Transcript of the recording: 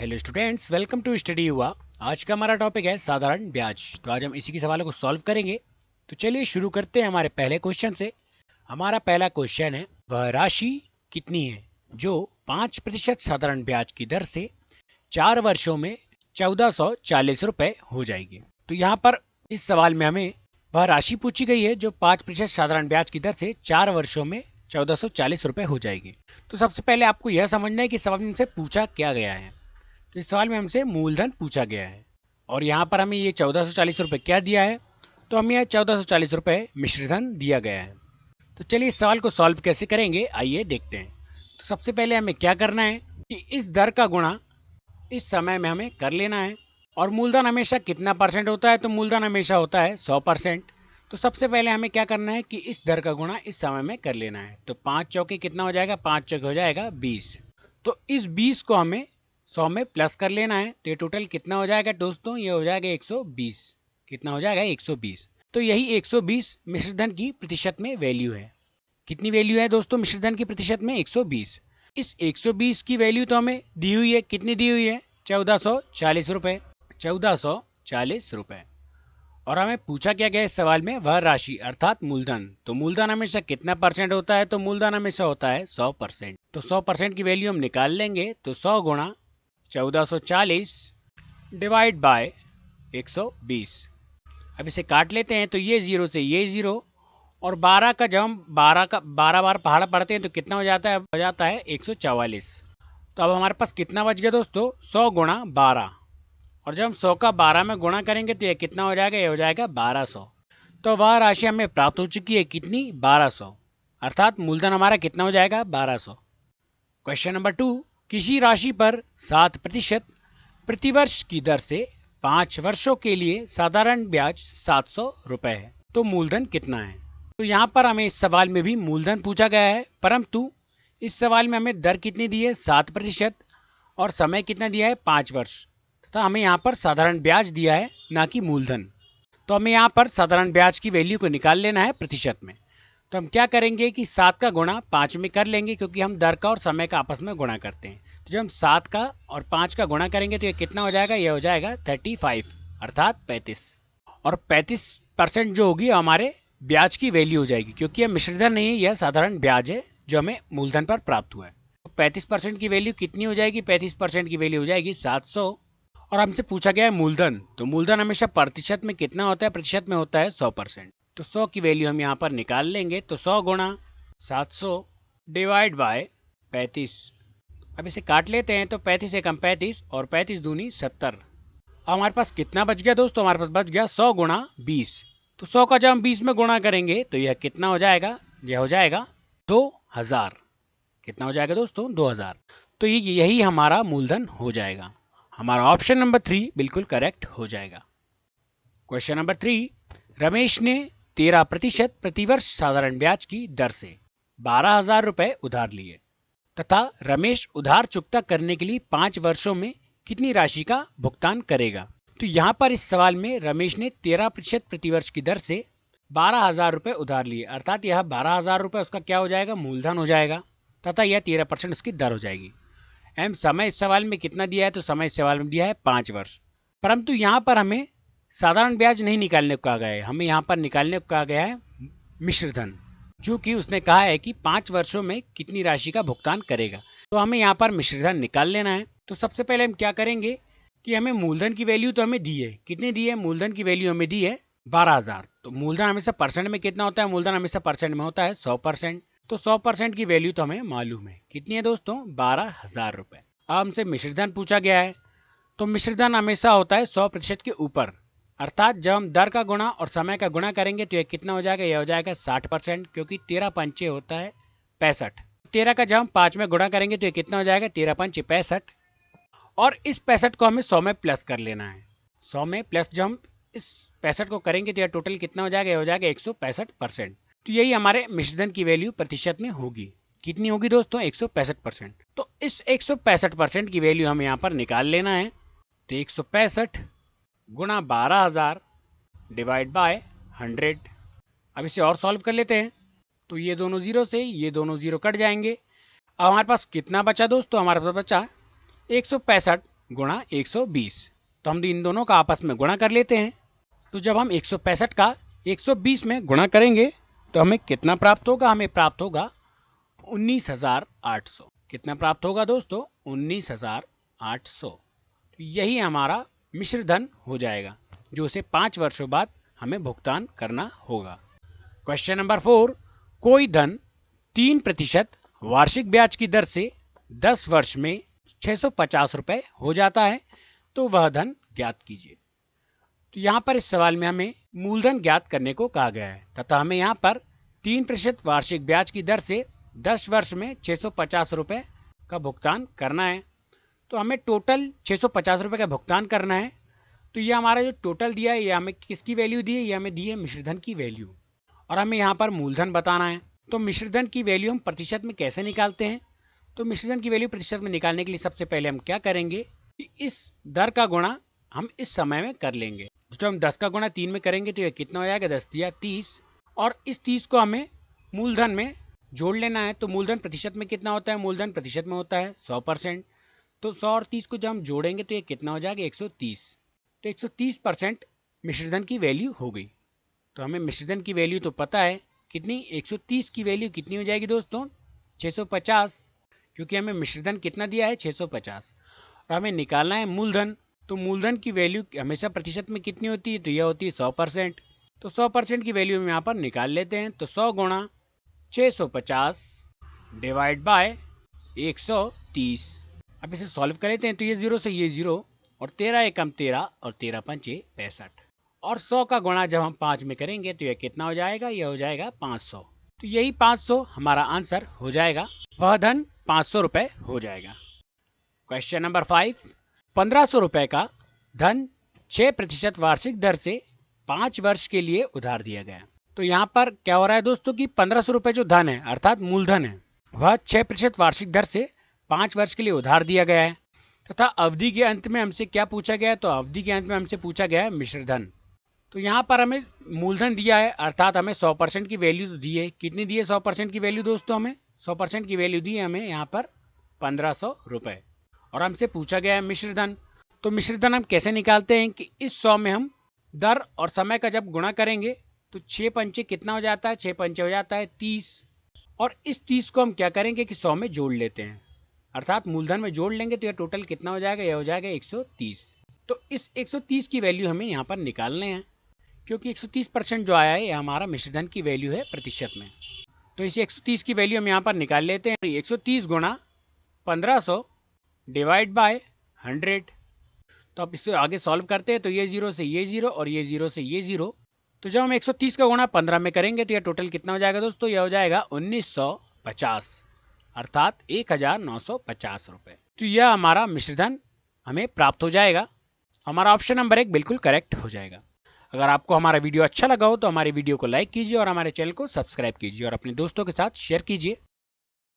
Hello students, welcome to study Yuva. आज का हमारा टॉपिक है साधारण ब्याज। तो आज हम इसी के सवालों को सॉल्व करेंगे। तो चलिए शुरू करते हैं हमारे पहले क्वेश्चन से। हमारा पहला क्वेश्चन है, वह राशि कितनी है जो 5% साधारण ब्याज की दर से 4 वर्षों में 1440 रुपए हो जाएगी। तो यहाँ पर इस सवाल में हमें वह राशि पूछी गई है जो 5% साधारण ब्याज की दर से 4 वर्षों में 1440 रुपए हो जाएगी। तो सबसे पहले आपको यह समझना है कि सवाल में हमसे पूछा क्या गया है। तो इस सवाल में हमसे मूलधन पूछा गया है और यहाँ पर हमें ये 1440 रुपये क्या दिया है, तो हमें यह 1440 रुपये मिश्रधन दिया गया है। तो चलिए इस सवाल को सॉल्व कैसे करेंगे, आइए देखते हैं। तो सबसे पहले हमें क्या करना है कि इस दर का गुणा इस समय में हमें कर लेना है। और मूलधन हमेशा कितना परसेंट होता है, तो मूलधन हमेशा होता है 100%। तो सबसे पहले हमें क्या करना है कि इस दर का गुणा इस समय में कर लेना है। तो 5 चौके कितना हो जाएगा, 5 चौके हो जाएगा 20। तो इस 20 को हमें 100 में प्लस कर लेना है। तो ये टोटल कितना हो जाएगा दोस्तों, ये हो जाएगा 120। कितना हो जाएगा, 120। तो यही 120 मिश्रधन की प्रतिशत में वैल्यू है। कितनी वैल्यू है दोस्तों मिश्रधन की प्रतिशत में, 120। इस 120 की वैल्यू तो हमें दी हुई है, कितनी दी हुई है, 1440 रुपए। 1440 रुपए। और हमें पूछा क्या गया इस सवाल में, वह राशि अर्थात मूलधन। तो मूलधन हमेशा कितना परसेंट होता है, तो मूलधन हमेशा होता है 100%। तो 100% की वैल्यू हम निकाल लेंगे। तो 100 गुणा 1440 डिवाइड बाय 120। अब इसे काट लेते हैं। तो ये 0 से ये 0 और 12 का जब हम 12 बार पहाड़ पढ़ते हैं तो कितना हो जाता है, 144। तो अब हमारे पास कितना बच गया दोस्तों, 100 गुणा 12। और जब हम 100 का 12 में गुणा करेंगे तो ये कितना हो जाएगा, ये हो जाएगा 1200। तो वह राशि हमें प्राप्त हो चुकी है, कितनी, 1200। अर्थात मूलधन हमारा कितना हो जाएगा, 1200। क्वेश्चन नंबर 2, किसी राशि पर 7% प्रतिवर्ष की दर से 5 वर्षों के लिए साधारण ब्याज 700 रुपए है, तो मूलधन कितना है। तो यहाँ पर हमें इस सवाल में भी मूलधन पूछा गया है, परंतु इस सवाल में हमें दर कितनी दी है, 7% और समय कितना दिया है, 5 वर्ष। तथा हमें यहाँ पर साधारण ब्याज दिया है, ना कि मूलधन। तो हमें यहाँ पर साधारण ब्याज की वैल्यू को निकाल लेना है प्रतिशत में। तो हम क्या करेंगे कि 7 का गुणा 5 में कर लेंगे, क्योंकि हम दर का और समय का आपस में गुणा करते हैं। तो जब हम 7 का और 5 का गुणा करेंगे तो ये कितना हो जाएगा, ये हो जाएगा 35 अर्थात 35। और 35% जो होगी हमारे ब्याज की वैल्यू हो जाएगी, क्योंकि यह मिश्रधन नहीं है, यह साधारण ब्याज है जो हमें मूलधन पर प्राप्त हुआ है। तो 35% की वैल्यू कितनी हो जाएगी, 35% की वैल्यू हो जाएगी 700। और हमसे पूछा गया है मूलधन। तो मूलधन हमेशा प्रतिशत में कितना होता है, प्रतिशत में होता है 100%। तो 100 की वैल्यू हम यहाँ पर निकाल लेंगे। तो 100 गुणा 700 डिवाइड बाय 35। अब इसे काट लेते हैं। तो 35 एकम 35 और 35 दूनी 70। अब हमारे पास कितना बच गया दोस्तों, हमारे पास बच गया 100 गुणा 20। तो 100 का जब हम 20 में गुणा करेंगे तो यह कितना हो जाएगा, यह हो जाएगा 2000। कितना हो जाएगा दोस्तों, 2000। तो यही हमारा मूलधन हो जाएगा। हमारा ऑप्शन नंबर 3 बिल्कुल करेक्ट हो जाएगा। क्वेश्चन नंबर 3, रमेश ने 13% प्रतिवर्ष साधारण ब्याज की दर से 12,000 रुपए उधार लिए तथा रमेश उधार चुकता करने के लिए 5 वर्षों में कितनी राशि का भुगतान करेगा। तो यहाँ पर इस सवाल में रमेश ने 13% प्रतिवर्ष की दर से 12,000 रुपए उधार लिए, अर्थात यह 12,000 रुपए उसका क्या हो जाएगा, मूलधन हो जाएगा तथा यह 13% उसकी दर हो जाएगी। एम समय इस सवाल में कितना दिया है, तो समय इस सवाल में दिया है 5 वर्ष। परंतु यहाँ पर हमें साधारण ब्याज नहीं निकालने को कहा गया है, हमें यहाँ पर निकालने को कहा गया है मिश्रधन, चूंकि उसने कहा है कि 5 वर्षों में कितनी राशि का भुगतान करेगा। तो हमें यहाँ पर मिश्रधन निकाल लेना है। तो सबसे पहले हम क्या करेंगे कि हमें मूलधन की वैल्यू तो हमें दी है, कितनी दी है, मूलधन की वैल्यू हमें दी है 12,000। तो मूलधन हमेशा परसेंट में कितना होता है, मूलधन हमेशा परसेंट में होता है 100%। तो 100% की वैल्यू तो हमें मालूम है, कितनी है दोस्तों, 12,000 रुपए। अब हमसे मिश्रधन पूछा गया है। तो मिश्रधन हमेशा होता है 100% के ऊपर, अर्थात जब हम दर का गुणा और समय का गुणा करेंगे तो यह कितना हो जाएगा, यह हो जाएगा 60%, क्योंकि 13 पंचे होता है 65। 13 का जब हम 5 में गुणा करेंगे तो यह कितना हो जाएगा, 13 पंचे 65। और इस 65 को हमें 100 में प्लस कर लेना है। 100 में प्लस जब हम इस 65 को करेंगे तो यह टोटल कितना हो जाएगा, यह हो जाएगा 165%। तो यही हमारे मिश्रधन की वैल्यू प्रतिशत में होगी, कितनी होगी दोस्तों, 165%। तो इस 165% की वैल्यू हमें यहाँ पर निकाल लेना है। तो 165 गुणा 12,000 डिवाइड बाय 100। अब इसे और सॉल्व कर लेते हैं। तो ये दोनों जीरो से ये दोनों जीरो कट जाएंगे। अब हमारे पास कितना बचा दोस्तों, हमारे पास बचा 165 गुणा 120। तो हम इन दोनों का आपस में गुणा कर लेते हैं। तो जब हम 165 का 120 में गुणा करेंगे तो हमें कितना प्राप्त होगा? हमें प्राप्त होगा 19,800। कितना प्राप्त होगा दोस्तों? 19,800। तो यही हमारा मिश्र धन हो जाएगा, जो उसे 5 वर्षों बाद हमें भुगतान करना होगा। क्वेश्चन नंबर 4, कोई धन 3% वार्षिक ब्याज की दर से 10 वर्ष में 650 रुपए हो जाता है, तो वह धन ज्ञात कीजिए। तो यहाँ पर इस सवाल में हमें मूलधन ज्ञात करने को कहा गया है तथा हमें यहाँ पर 3% वार्षिक ब्याज की दर से 10 वर्ष में 650 रुपए का भुगतान करना है। तो हमें टोटल 650 रुपए का भुगतान करना है। तो ये हमारा जो टोटल दिया है, ये हमें किसकी वैल्यू दी है? ये हमें दी है मिश्रधन की वैल्यू, और हमें यहाँ पर मूलधन बताना है। तो मिश्रधन की वैल्यू हम प्रतिशत में कैसे निकालते हैं? तो मिश्रधन की वैल्यू प्रतिशत में निकालने के लिए सबसे पहले हम क्या करेंगे कि इस दर का गुणा हम इस समय में कर लेंगे। तो हम 10 का गुणा 3 में करेंगे तो ये कितना हो जाएगा? 10 दिया 30, और इस 30 को हमें मूलधन में जोड़ लेना है। तो मूलधन प्रतिशत में कितना होता है? मूलधन प्रतिशत में होता है 100%। तो 100 और 30 को जब हम जोड़ेंगे तो ये कितना हो जाएगा? 130। तो 130% मिश्रधन की वैल्यू हो गई। तो हमें मिश्रधन की वैल्यू तो पता है कितनी? 130 की वैल्यू कितनी हो जाएगी दोस्तों? 650, क्योंकि हमें मिश्रधन कितना दिया है? 650, और हमें निकालना है मूलधन। तो मूलधन की वैल्यू हमेशा प्रतिशत में कितनी होती है? तो यह होती है 100%। तो 100% की वैल्यू हम यहाँ पर निकाल लेते हैं। तो 100 गुणा 650 डिवाइड बाय 130। अब इसे सॉल्व कर लेते हैं। तो ये 0 से ये 0, और 13 एकम 13, और 13 पंचे 65, और 100 का गुणा जब हम 5 में करेंगे तो यह कितना हो जाएगा? यह हो जाएगा 500। तो यही 500 हमारा आंसर हो जाएगा। वह धन 500 रुपए हो जाएगा। क्वेश्चन नंबर 5, 1500 रुपए का धन 6% वार्षिक दर से 5 वर्ष के लिए उधार दिया गया। तो यहाँ पर क्या हो रहा है दोस्तों कि 1500 रुपए जो धन है अर्थात मूलधन है, वह 6% वार्षिक दर से 5 वर्ष के लिए उधार दिया गया है, तथा अवधि के अंत में हमसे क्या पूछा गया है? तो अवधि के अंत में हमसे पूछा गया है मिश्रधन। तो यहाँ पर हमें मूलधन दिया है, अर्थात हमें 100% की वैल्यू दी है। कितनी दी है 100% की वैल्यू दोस्तों? हमें 100% की वैल्यू दी है हमें यहाँ पर 1500 रुपए, और हमसे पूछा गया है मिश्रधन। तो मिश्रधन हम कैसे निकालते हैं कि इस 100 में हम दर और समय का जब गुणा करेंगे तो 6 पंचे कितना हो जाता है? 6 पंचे हो जाता है 30, और इस 30 को हम क्या करेंगे कि 100 में जोड़ लेते हैं, अर्थात मूलधन में जोड़ लेंगे। तो यह टोटल कितना हो जाएगा? यह हो जाएगा 130। तो इस 130 की वैल्यू हमें यहाँ पर निकालने हैं, क्योंकि 130% जो आया है यह हमारा मिश्रधन की वैल्यू है प्रतिशत में। तो इसे 130 की वैल्यू हम यहाँ पर निकाल लेते हैं। 130 गुणा 1500 डिवाइड बाय 100। तो अब इससे आगे सॉल्व करते हैं। तो ये 0 से ये 0, और ये 0 से ये 0। तो जब हम 130 का गुणा 15 में करेंगे तो यह टोटल कितना हो जाएगा दोस्तों? यह हो जाएगा 1950, अर्थात 1950 रुपए। तो यह हमारा मिश्रधन हमें प्राप्त हो जाएगा। हमारा ऑप्शन नंबर 1 बिल्कुल करेक्ट हो जाएगा। अगर आपको हमारा वीडियो अच्छा लगा हो तो हमारे वीडियो को लाइक कीजिए और हमारे चैनल को सब्सक्राइब कीजिए और अपने दोस्तों के साथ शेयर कीजिए।